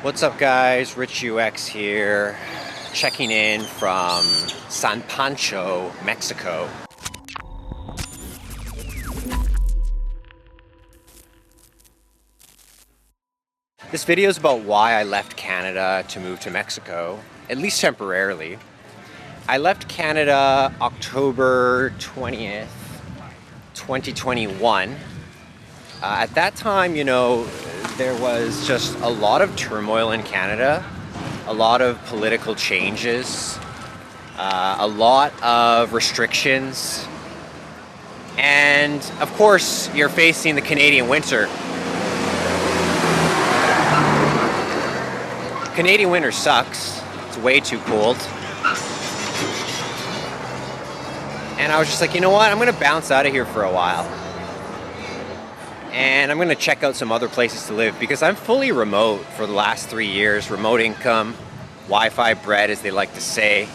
What's up guys, Rich UX here, checking in from San Pancho, Mexico. This video is about why I left Canada to move to Mexico, at least temporarily. I left Canada October 20th, 2021. At that time, there was just a lot of turmoil in Canada, a lot of political changes, a lot of restrictions, and of course, you're facing the Canadian winter. Canadian winter sucks. It's way too cold. And I was just like, you know what? I'm gonna bounce out of here for a while. And I'm gonna check out some other places to live because I'm fully remote for the last 3 years. Remote income, Wi-Fi bread, as they like to say,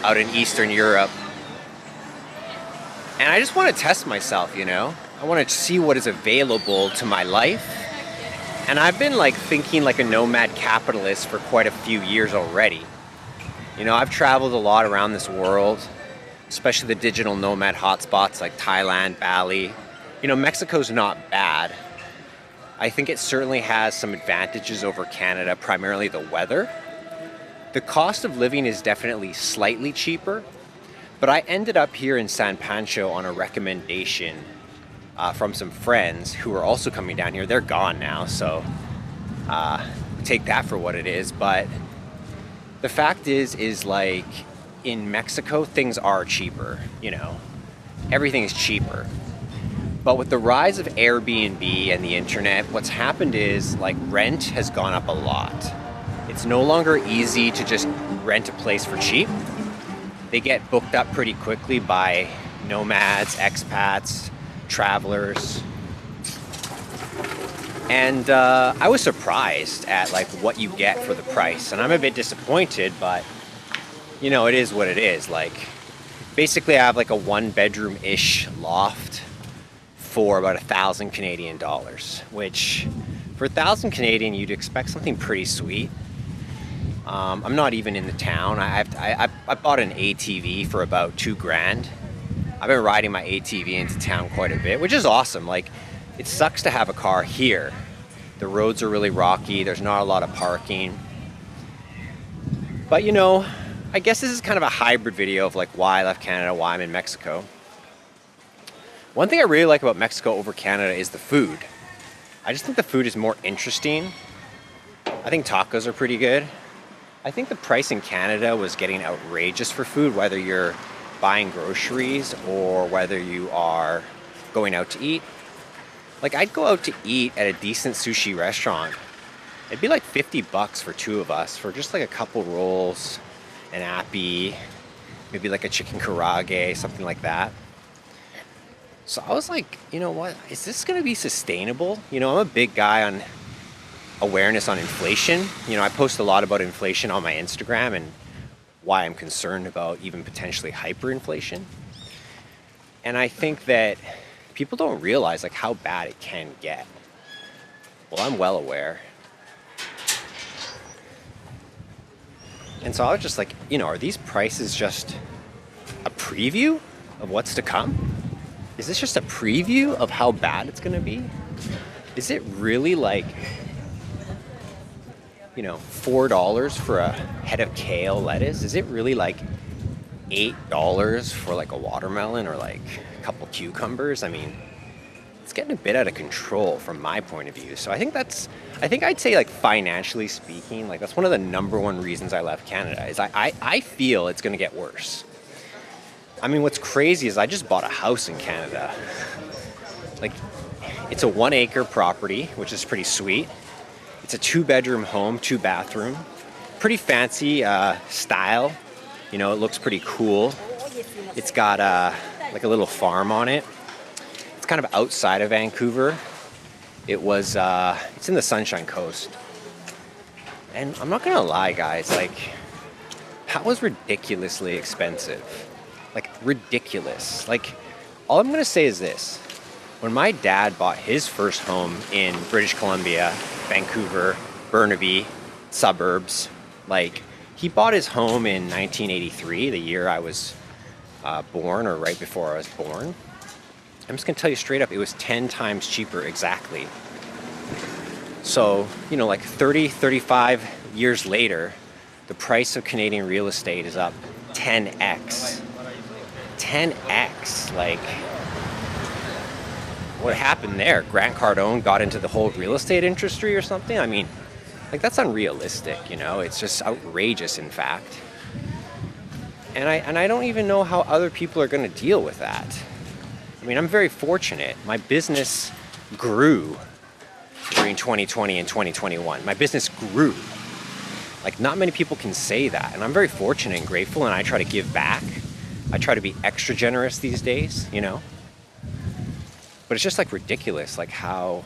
out in Eastern Europe. And I just wanna test myself, I wanna see what is available to my life. And I've been thinking like a nomad capitalist for quite a few years already. I've traveled a lot around this world, especially the digital nomad hotspots like Thailand, Bali. Mexico's not bad. I think it certainly has some advantages over Canada, primarily the weather. The cost of living is definitely slightly cheaper, but I ended up here in San Pancho on a recommendation from some friends who are also coming down here. They're gone now, so take that for what it is. But the fact is in Mexico, things are cheaper, everything is cheaper. But with the rise of Airbnb and the internet, what's happened is rent has gone up a lot. It's no longer easy to just rent a place for cheap. They get booked up pretty quickly by nomads, expats, travelers. And I was surprised at what you get for the price. And I'm a bit disappointed, but it is what it is. Basically I have a 1-bedroom-ish loft for about 1,000 Canadian dollars, which for 1,000 Canadian, you'd expect something pretty sweet. I'm not even in the town. I bought an ATV for about $2,000. I've been riding my ATV into town quite a bit, which is awesome. It sucks to have a car here. The roads are really rocky. There's not a lot of parking. But I guess this is kind of a hybrid video of why I left Canada, why I'm in Mexico. One thing I really like about Mexico over Canada is the food. I just think the food is more interesting. I think tacos are pretty good. I think the price in Canada was getting outrageous for food, whether you're buying groceries or whether you are going out to eat. I'd go out to eat at a decent sushi restaurant. It'd be $50 for two of us for just a couple rolls, an appy, maybe a chicken karaage, something like that. So I was like, you know what, is this gonna be sustainable? I'm a big guy on awareness on inflation. I post a lot about inflation on my Instagram and why I'm concerned about even potentially hyperinflation. And I think that people don't realize how bad it can get. Well, I'm well aware. And so I was just like, are these prices just a preview of what's to come? Is this just a preview of how bad it's gonna be? Is it really $4 for a head of kale lettuce? Is it really $8 for a watermelon or a couple cucumbers? I mean, it's getting a bit out of control from my point of view. So I think I'd say financially speaking, that's one of the number one reasons I left Canada is I feel it's gonna get worse. I mean, what's crazy is I just bought a house in Canada. It's a 1-acre property, which is pretty sweet. It's a 2-bedroom home, 2-bathroom. Pretty fancy style. It looks pretty cool. It's got a little farm on it. It's kind of outside of Vancouver. It's in the Sunshine Coast. And I'm not gonna lie, guys, that was ridiculously expensive. Ridiculous. All I'm gonna say is this. When my dad bought his first home in British Columbia, Vancouver, Burnaby, suburbs. Like, he bought his home in 1983, the year I was born, or right before I was born. I'm just gonna tell you straight up, it was 10 times cheaper exactly. So, like 30, 35 years later, the price of Canadian real estate is up 10x. 10x, like, what happened there? Grant Cardone got into the whole real estate industry or something? I mean, like, that's unrealistic, It's just outrageous, in fact. And I don't even know how other people are going to deal with that. I mean, I'm very fortunate. My business grew during 2020 and 2021. My business grew. Like, not many people can say that. And I'm very fortunate and grateful, and I try to give back. I try to be extra generous these days, But it's just like ridiculous, like how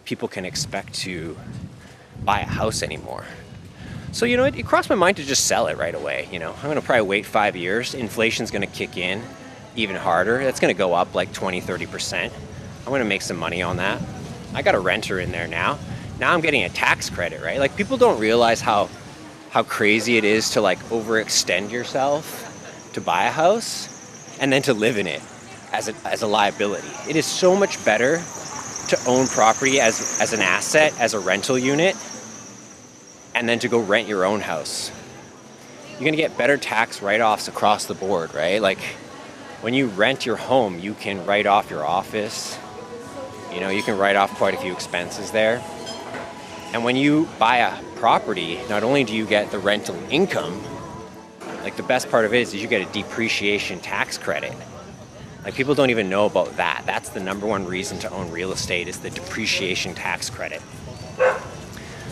people can expect to buy a house anymore. So, it crossed my mind to just sell it right away, I'm going to probably wait 5 years. Inflation's going to kick in even harder. That's going to go up like 20, 30%. I'm going to make some money on that. I got a renter in there now. Now I'm getting a tax credit, right? Like, people don't realize how crazy it is to like overextend yourself to buy a house and then to live in it as a liability. It is so much better to own property as an asset, as a rental unit, and then to go rent your own house. You're gonna get better tax write-offs across the board, right? Like, when you rent your home, you can write off your office. You can write off quite a few expenses there. And when you buy a property, not only do you get the rental income, like, the best part of it is you get a depreciation tax credit. Like, people don't even know about that. That's the number one reason to own real estate, is the depreciation tax credit.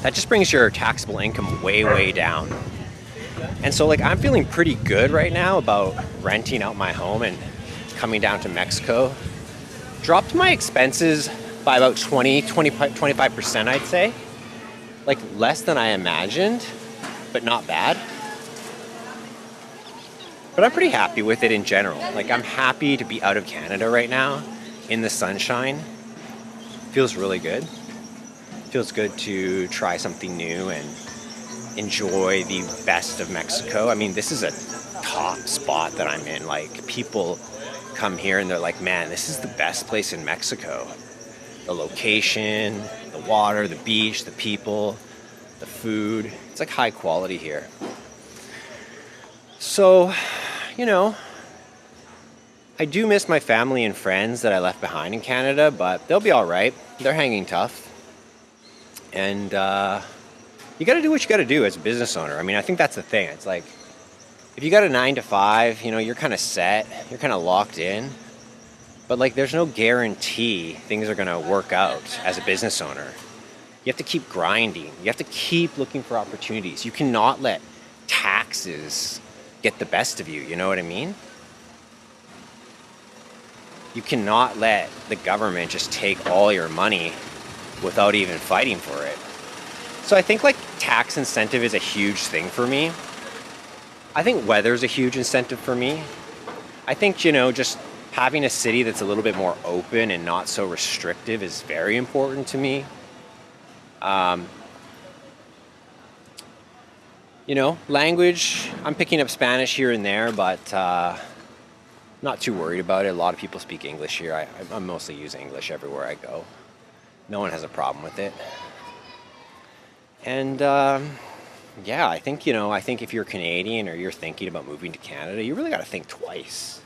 That just brings your taxable income way, way down. And so, like, I'm feeling pretty good right now about renting out my home and coming down to Mexico. Dropped my expenses by about 25%, I'd say. Like, less than I imagined, but not bad. But I'm pretty happy with it in general. Like, I'm happy to be out of Canada right now in the sunshine. Feels really good. Feels good to try something new and enjoy the best of Mexico. I mean, this is a top spot that I'm in. Like, people come here and they're like, man, this is the best place in Mexico. The location, the water, the beach, the people, the food. It's like high quality here. So, I do miss my family and friends that I left behind in Canada, but they'll be all right. They're hanging tough. And you got to do what you got to do as a business owner. I mean, I think that's the thing. It's like, if you got a 9 to 5, you're kind of set. You're kind of locked in. But, like, there's no guarantee things are going to work out as a business owner. You have to keep grinding. You have to keep looking for opportunities. You cannot let taxes get the best of you. You know what I mean? You cannot let the government just take all your money without even fighting for it. So I think, like, tax incentive is a huge thing for me. I think weather is a huge incentive for me. I think, just having a city that's a little bit more open and not so restrictive is very important to me. Language, I'm picking up Spanish here and there, but not too worried about it. A lot of people speak English here. I mostly use English everywhere I go. No one has a problem with it. And I think if you're Canadian or you're thinking about moving to Canada, you really got to think twice.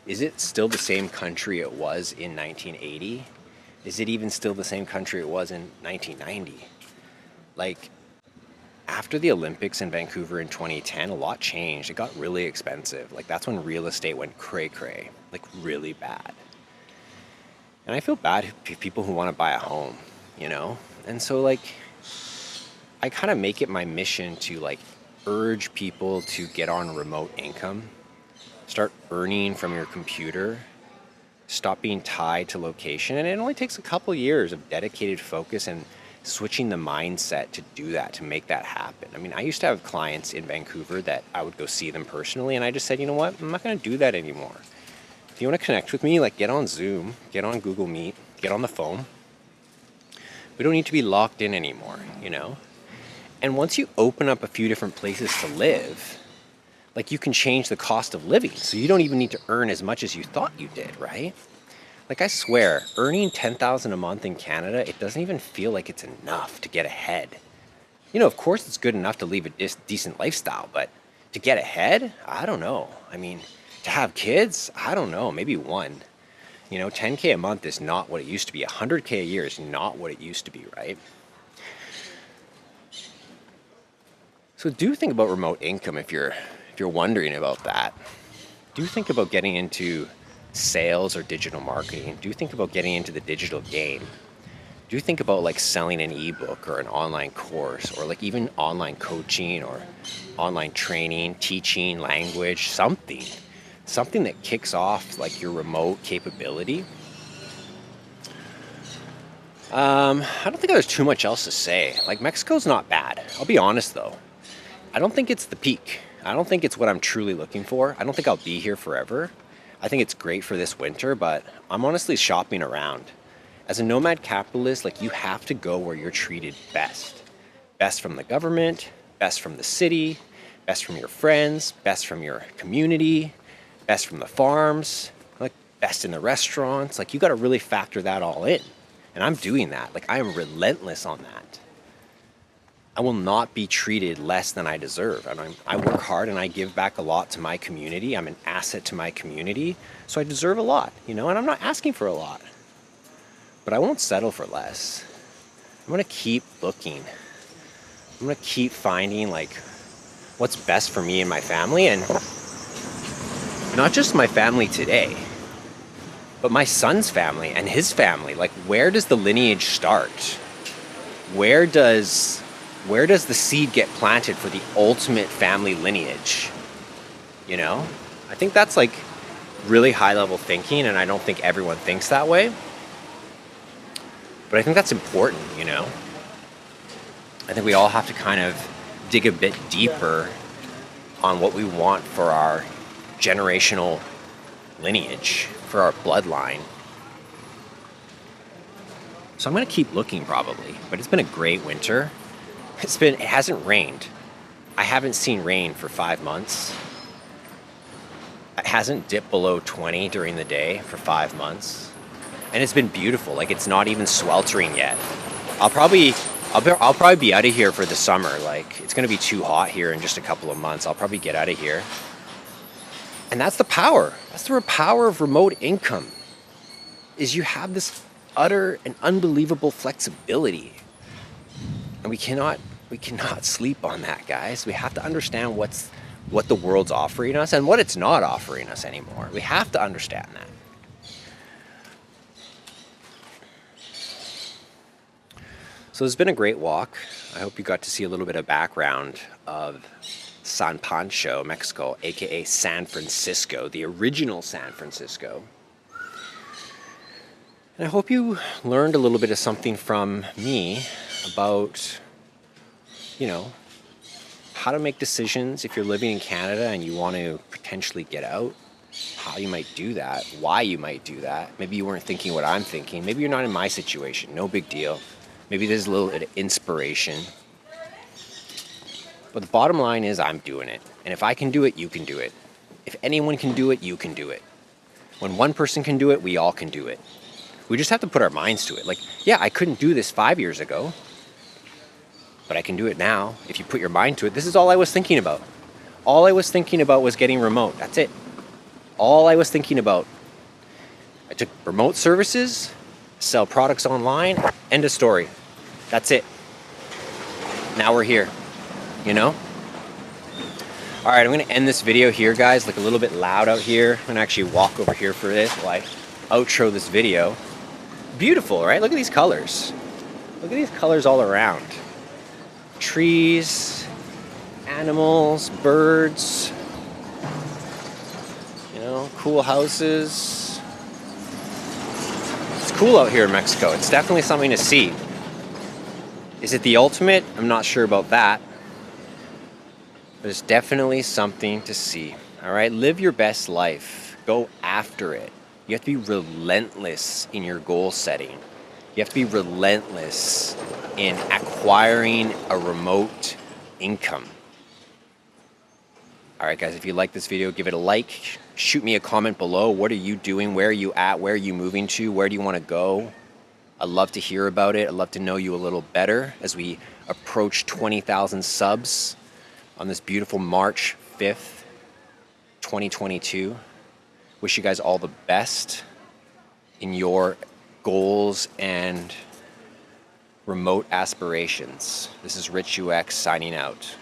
Is it still the same country it was in 1980? Is it even still the same country it was in 1990? Like, after the Olympics in Vancouver in 2010, a lot changed. It got really expensive. Like, that's when real estate went cray-cray, like, really bad. And I feel bad for people who want to buy a home, And so, like, I kind of make it my mission to, like, urge people to get on remote income. Start earning from your computer. Stop being tied to location. And it only takes a couple years of dedicated focus and switching the mindset to do that, to make that happen. I mean, I used to have clients in Vancouver that I would go see them personally, and I just said, you know what, I'm not going to do that anymore. If you want to connect with me, like, get on Zoom, get on Google Meet, get on the phone. We don't need to be locked in anymore, And once you open up a few different places to live, like, you can change the cost of living. So you don't even need to earn as much as you thought you did, right? Like, I swear, earning 10,000 a month in Canada, it doesn't even feel like it's enough to get ahead. Of course it's good enough to live a decent lifestyle, but to get ahead, I don't know. I mean, to have kids, I don't know, maybe one. 10K a month is not what it used to be. 100K a year is not what it used to be, right? So do think about remote income if you're wondering about that. Do think about getting into sales or digital marketing. Do think about getting into the digital game. Do think about like selling an ebook or an online course, or like even online coaching or online training, teaching language, something that kicks off like your remote capability. I don't think there's too much else to say. Like, Mexico's not bad. I'll be honest though. I don't think it's the peak. I don't think it's what I'm truly looking for. I don't think I'll be here forever. I think it's great for this winter, but I'm honestly shopping around. As a nomad capitalist, like, you have to go where you're treated best. Best from the government, best from the city, best from your friends, best from your community, best from the farms, like, best in the restaurants. Like, you got to really factor that all in. And I'm doing that. Like, I am relentless on that. I will not be treated less than I deserve. I work hard and I give back a lot to my community. I'm an asset to my community, so I deserve a lot, and I'm not asking for a lot. But I won't settle for less. I'm going to keep looking. I'm going to keep finding like what's best for me and my family, and not just my family today, but my son's family and his family. Like, where does the lineage start? Where does the seed get planted for the ultimate family lineage? I think that's like really high level thinking, and I don't think everyone thinks that way. But I think that's important, I think we all have to kind of dig a bit deeper on what we want for our generational lineage, for our bloodline. So I'm going to keep looking probably, but it's been a great winter. It hasn't rained. I haven't seen rain for 5 months. It hasn't dipped below 20 during the day for 5 months. And it's been beautiful. Like, it's not even sweltering yet. I'll probably be out of here for the summer. Like, it's going to be too hot here in just a couple of months. I'll probably get out of here. And that's the power. That's the power of remote income. Is you have this utter and unbelievable flexibility. And we cannot sleep on that, guys. We have to understand what the world's offering us and what it's not offering us anymore. We have to understand that. So it's been a great walk. I hope you got to see a little bit of background of San Pancho, Mexico, aka San Francisco, the original San Francisco. And I hope you learned a little bit of something from me about, how to make decisions if you're living in Canada and you want to potentially get out, how you might do that, why you might do that. Maybe you weren't thinking what I'm thinking. Maybe you're not in my situation. No big deal. Maybe there's a little bit of inspiration. But the bottom line is I'm doing it. And if I can do it, you can do it. If anyone can do it, you can do it. When one person can do it, we all can do it. We just have to put our minds to it. Like, yeah, I couldn't do this 5 years ago, but I can do it now. If you put your mind to it, this is all I was thinking about. All I was thinking about was getting remote. That's it. All I was thinking about. I took remote services, sell products online, end of story. That's it. Now we're here, All right, I'm going to end this video here, guys. Like, a little bit loud out here. I'm going to actually walk over here for this while I outro this video. Beautiful, right? Look at these colors. Look at these colors all around. Trees, animals, birds, cool houses. It's cool out here in Mexico. It's definitely something to see. Is it the ultimate? I'm not sure about that. But it's definitely something to see. All right, live your best life. Go after it. You have to be relentless in your goal setting. You have to be relentless in acquiring a remote income. All right, guys, if you like this video, give it a like. Shoot me a comment below. What are you doing? Where are you at? Where are you moving to? Where do you want to go? I'd love to hear about it. I'd love to know you a little better as we approach 20,000 subs on this beautiful March 5th, 2022. Wish you guys all the best in your goals and remote aspirations. This is Rich UX signing out.